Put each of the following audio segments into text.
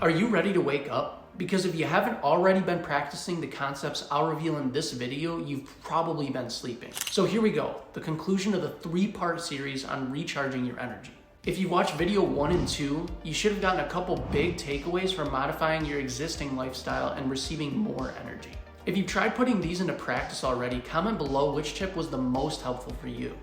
Are you ready to wake up? Because if you haven't already been practicing the concepts I'll reveal in this video, you've probably been sleeping. So here we go, the conclusion of the 3-part series on recharging your energy. If you watched video 1 and 2, you should have gotten a couple big takeaways from modifying your existing lifestyle and receiving more energy. If you've tried putting these into practice already, comment below which tip was the most helpful for you.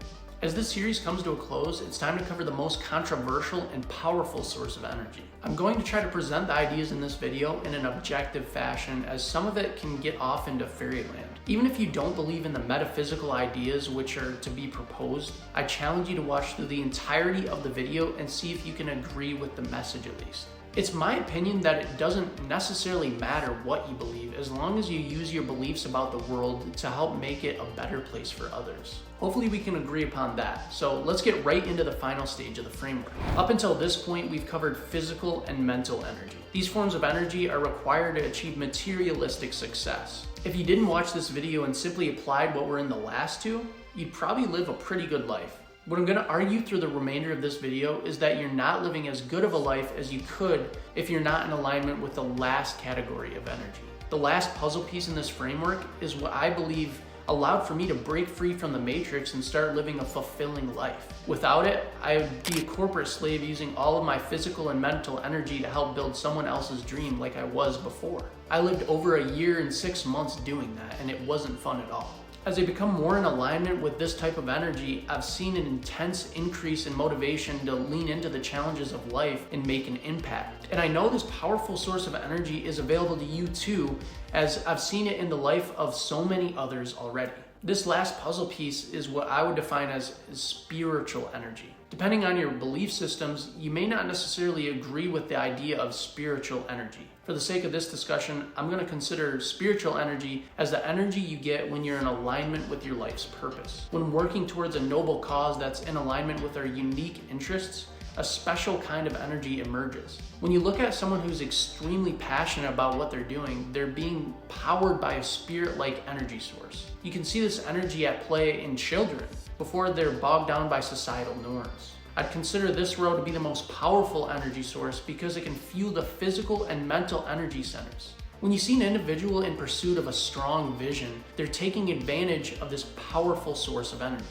As this series comes to a close, it's time to cover the most controversial and powerful source of energy. I'm going to try to present the ideas in this video in an objective fashion, as some of it can get off into fairyland. Even if you don't believe in the metaphysical ideas which are to be proposed, I challenge you to watch through the entirety of the video and see if you can agree with the message at least. It's my opinion that it doesn't necessarily matter what you believe, as long as you use your beliefs about the world to help make it a better place for others. Hopefully we can agree upon that. So let's get right into the final stage of the framework. Up until this point, we've covered physical and mental energy. These forms of energy are required to achieve materialistic success. If you didn't watch this video and simply applied what were in the last two, you'd probably live a pretty good life. What I'm going to argue through the remainder of this video is that you're not living as good of a life as you could if you're not in alignment with the last category of energy. The last puzzle piece in this framework is what I believe allowed for me to break free from the matrix and start living a fulfilling life. Without it, I would be a corporate slave using all of my physical and mental energy to help build someone else's dream like I was before. I lived over a year and 6 months doing that, and it wasn't fun at all. As I become more in alignment with this type of energy, I've seen an intense increase in motivation to lean into the challenges of life and make an impact. And I know this powerful source of energy is available to you too, as I've seen it in the life of so many others already. This last puzzle piece is what I would define as spiritual energy. Depending on your belief systems, you may not necessarily agree with the idea of spiritual energy. For the sake of this discussion, I'm going to consider spiritual energy as the energy you get when you're in alignment with your life's purpose. When working towards a noble cause that's in alignment with our unique interests, a special kind of energy emerges. When you look at someone who's extremely passionate about what they're doing, they're being powered by a spirit-like energy source. You can see this energy at play in children before they're bogged down by societal norms. I'd consider this row to be the most powerful energy source because it can fuel the physical and mental energy centers. When you see an individual in pursuit of a strong vision, they're taking advantage of this powerful source of energy.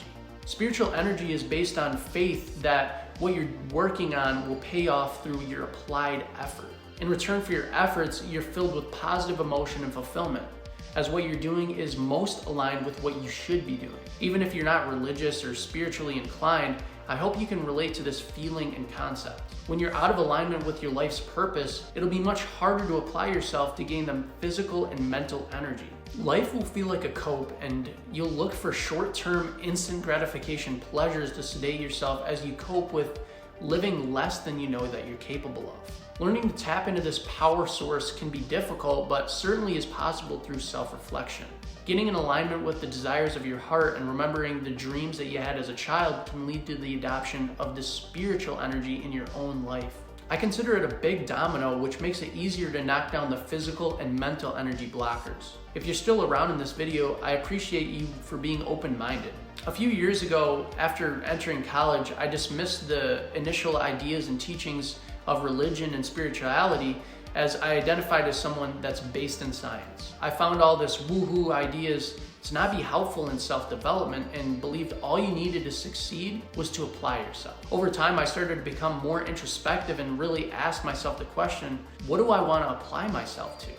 Spiritual energy is based on faith that what you're working on will pay off through your applied effort. In return for your efforts, you're filled with positive emotion and fulfillment, as what you're doing is most aligned with what you should be doing. Even if you're not religious or spiritually inclined, I hope you can relate to this feeling and concept. When you're out of alignment with your life's purpose, it'll be much harder to apply yourself to gain the physical and mental energy. Life will feel like a cope, and you'll look for short-term, instant gratification pleasures to sedate yourself as you cope with living less than you know that you're capable of. Learning to tap into this power source can be difficult, but certainly is possible through self-reflection. Getting in alignment with the desires of your heart and remembering the dreams that you had as a child can lead to the adoption of this spiritual energy in your own life. I consider it a big domino, which makes it easier to knock down the physical and mental energy blockers. If you're still around in this video, I appreciate you for being open-minded. A few years ago, after entering college, I dismissed the initial ideas and teachings of religion and spirituality as I identified as someone that's based in science. I found all this woohoo ideas to not be helpful in self-development and believed all you needed to succeed was to apply yourself. Over time, I started to become more introspective and really ask myself the question, what do I want to apply myself to?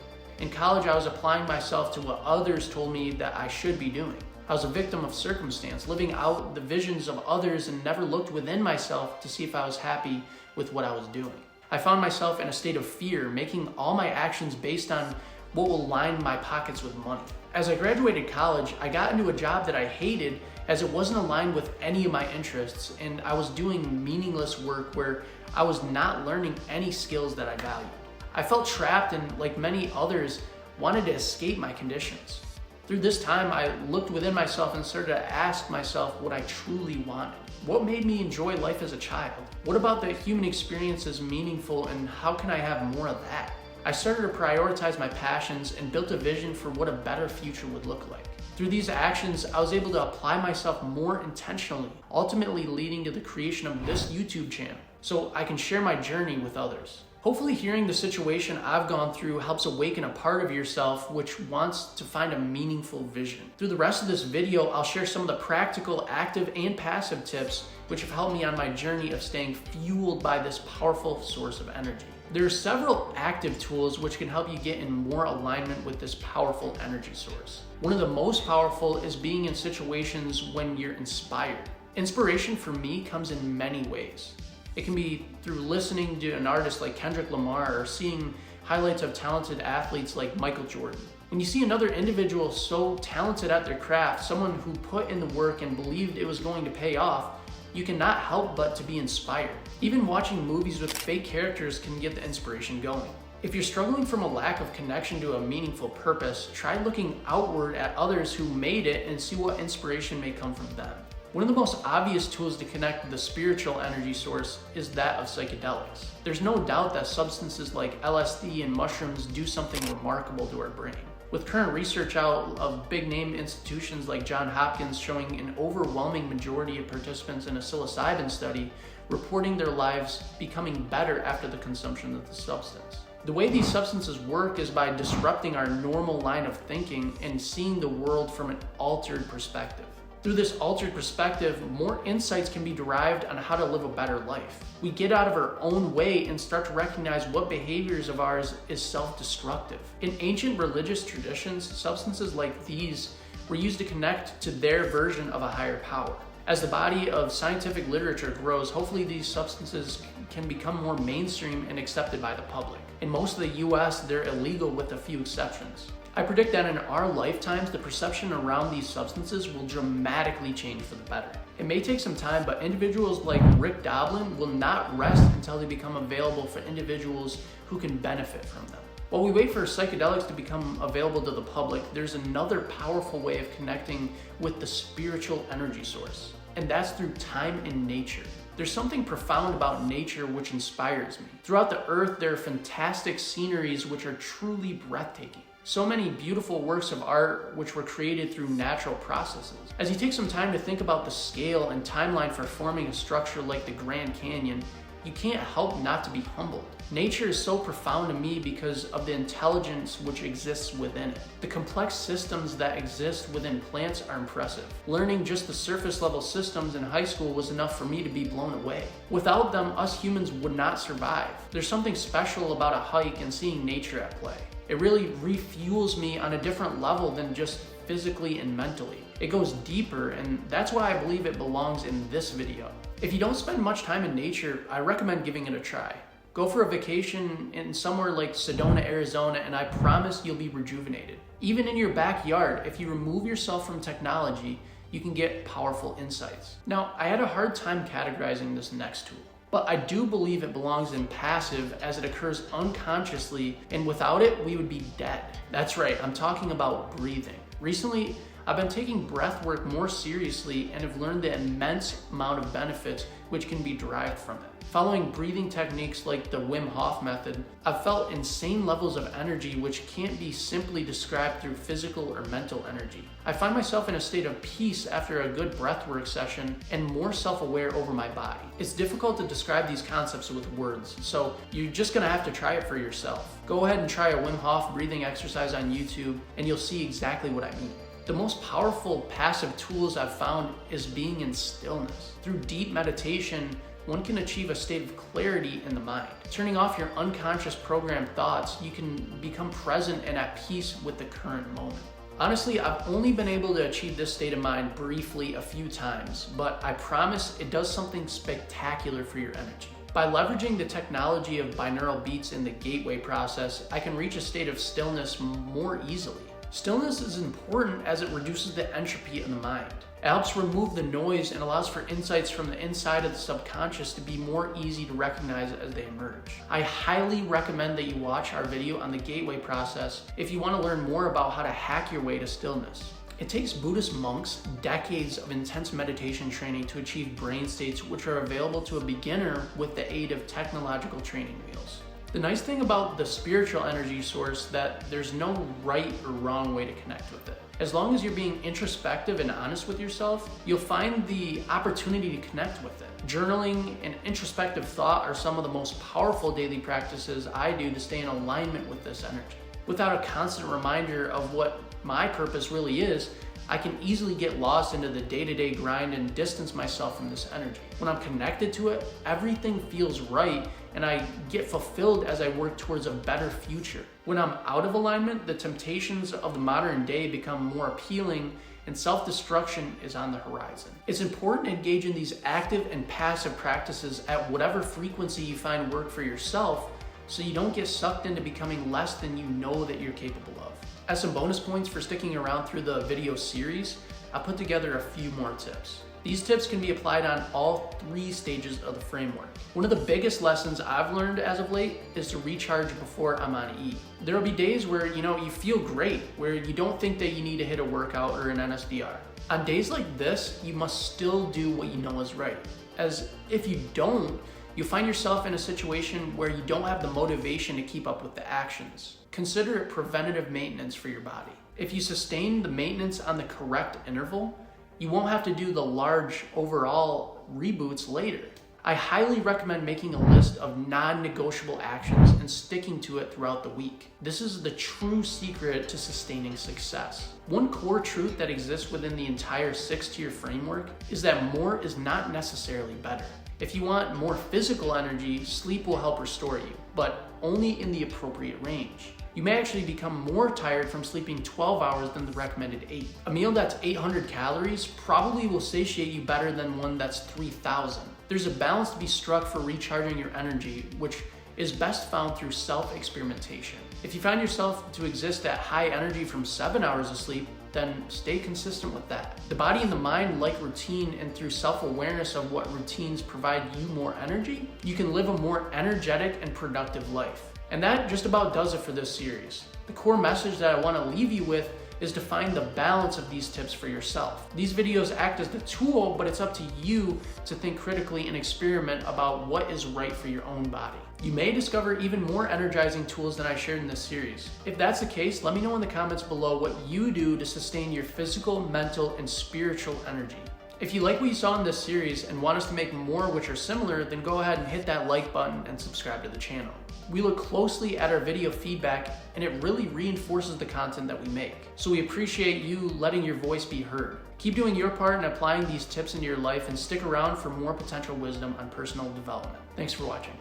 In college, I was applying myself to what others told me that I should be doing. I was a victim of circumstance, living out the visions of others and never looked within myself to see if I was happy with what I was doing. I found myself in a state of fear, making all my actions based on what will line my pockets with money. As I graduated college, I got into a job that I hated as it wasn't aligned with any of my interests, and I was doing meaningless work where I was not learning any skills that I valued. I felt trapped and, like many others, wanted to escape my conditions. Through this time, I looked within myself and started to ask myself what I truly wanted. What made me enjoy life as a child? What about the human experience is meaningful, and how can I have more of that? I started to prioritize my passions and built a vision for what a better future would look like. Through these actions, I was able to apply myself more intentionally, ultimately leading to the creation of this YouTube channel, so I can share my journey with others. Hopefully hearing the situation I've gone through helps awaken a part of yourself which wants to find a meaningful vision. Through the rest of this video, I'll share some of the practical, active, and passive tips which have helped me on my journey of staying fueled by this powerful source of energy. There are several active tools which can help you get in more alignment with this powerful energy source. One of the most powerful is being in situations when you're inspired. Inspiration for me comes in many ways. It can be through listening to an artist like Kendrick Lamar or seeing highlights of talented athletes like Michael Jordan. When you see another individual so talented at their craft, someone who put in the work and believed it was going to pay off, you cannot help but to be inspired. Even watching movies with fake characters can get the inspiration going. If you're struggling from a lack of connection to a meaningful purpose, try looking outward at others who made it and see what inspiration may come from them. One of the most obvious tools to connect with the spiritual energy source is that of psychedelics. There's no doubt that substances like LSD and mushrooms do something remarkable to our brain. With current research out of big name institutions like Johns Hopkins showing an overwhelming majority of participants in a psilocybin study reporting their lives becoming better after the consumption of the substance. The way these substances work is by disrupting our normal line of thinking and seeing the world from an altered perspective. Through this altered perspective, more insights can be derived on how to live a better life. We get out of our own way and start to recognize what behaviors of ours is self-destructive. In ancient religious traditions, substances like these were used to connect to their version of a higher power. As the body of scientific literature grows, hopefully these substances can become more mainstream and accepted by the public. In most of the US, they're illegal with a few exceptions. I predict that in our lifetimes, the perception around these substances will dramatically change for the better. It may take some time, but individuals like Rick Doblin will not rest until they become available for individuals who can benefit from them. While we wait for psychedelics to become available to the public, there's another powerful way of connecting with the spiritual energy source, and that's through time and nature. There's something profound about nature which inspires me. Throughout the earth, there are fantastic sceneries which are truly breathtaking. So many beautiful works of art which were created through natural processes. As you take some time to think about the scale and timeline for forming a structure like the Grand Canyon, you can't help not to be humbled. Nature is so profound to me because of the intelligence which exists within it. The complex systems that exist within plants are impressive. Learning just the surface level systems in high school was enough for me to be blown away. Without them, us humans would not survive. There's something special about a hike and seeing nature at play. It really refuels me on a different level than just physically and mentally. It goes deeper, and that's why I believe it belongs in this video. If you don't spend much time in nature, I recommend giving it a try. Go for a vacation in somewhere like Sedona, Arizona, and I promise you'll be rejuvenated. Even in your backyard, if you remove yourself from technology, you can get powerful insights. Now, I had a hard time categorizing this next tool, but I do believe it belongs in passive as it occurs unconsciously, and without it, we would be dead. That's right, I'm talking about breathing. Recently, I've been taking breath work more seriously and have learned the immense amount of benefits which can be derived from it. Following breathing techniques like the Wim Hof method, I've felt insane levels of energy which can't be simply described through physical or mental energy. I find myself in a state of peace after a good breathwork session and more self-aware over my body. It's difficult to describe these concepts with words, so you're just gonna have to try it for yourself. Go ahead and try a Wim Hof breathing exercise on YouTube and you'll see exactly what I mean. The most powerful passive tools I've found is being in stillness. Through deep meditation, one can achieve a state of clarity in the mind. Turning off your unconscious programmed thoughts, you can become present and at peace with the current moment. Honestly, I've only been able to achieve this state of mind briefly a few times, but I promise it does something spectacular for your energy. By leveraging the technology of binaural beats in the gateway process, I can reach a state of stillness more easily. Stillness is important as it reduces the entropy in the mind. It helps remove the noise and allows for insights from the inside of the subconscious to be more easy to recognize as they emerge. I highly recommend that you watch our video on the gateway process if you want to learn more about how to hack your way to stillness. It takes Buddhist monks decades of intense meditation training to achieve brain states which are available to a beginner with the aid of technological training wheels. The nice thing about the spiritual energy source that there's no right or wrong way to connect with it. As long as you're being introspective and honest with yourself, you'll find the opportunity to connect with it. Journaling and introspective thought are some of the most powerful daily practices I do to stay in alignment with this energy. Without a constant reminder of what my purpose really is, I can easily get lost into the day-to-day grind and distance myself from this energy. When I'm connected to it, everything feels right and I get fulfilled as I work towards a better future. When I'm out of alignment, the temptations of the modern day become more appealing and self-destruction is on the horizon. It's important to engage in these active and passive practices at whatever frequency you find work for yourself so you don't get sucked into becoming less than you know that you're capable of. As some bonus points for sticking around through the video series, I put together a few more tips. These tips can be applied on all 3 stages of the framework. One of the biggest lessons I've learned as of late is to recharge before I'm on E. There will be days where you feel great, where you don't think that you need to hit a workout or an NSDR. On days like this, you must still do what you know is right. As if you don't, you'll find yourself in a situation where you don't have the motivation to keep up with the actions. Consider it preventative maintenance for your body. If you sustain the maintenance on the correct interval, you won't have to do the large overall reboots later. I highly recommend making a list of non-negotiable actions and sticking to it throughout the week. This is the true secret to sustaining success. One core truth that exists within the entire 6-tier framework is that more is not necessarily better. If you want more physical energy, sleep will help restore you, but only in the appropriate range. You may actually become more tired from sleeping 12 hours than the recommended 8. A meal that's 800 calories probably will satiate you better than one that's 3,000. There's a balance to be struck for recharging your energy, which is best found through self-experimentation. If you find yourself to exist at high energy from 7 hours of sleep, then stay consistent with that. The body and the mind like routine, and through self-awareness of what routines provide you more energy, you can live a more energetic and productive life. And that just about does it for this series. The core message that I want to leave you with is to find the balance of these tips for yourself. These videos act as the tool, but it's up to you to think critically and experiment about what is right for your own body. You may discover even more energizing tools than I shared in this series. If that's the case, let me know in the comments below what you do to sustain your physical, mental, and spiritual energy. If you like what you saw in this series and want us to make more which are similar, then go ahead and hit that like button and subscribe to the channel. We look closely at our video feedback and it really reinforces the content that we make. So we appreciate you letting your voice be heard. Keep doing your part and applying these tips into your life, and stick around for more potential wisdom on personal development. Thanks for watching.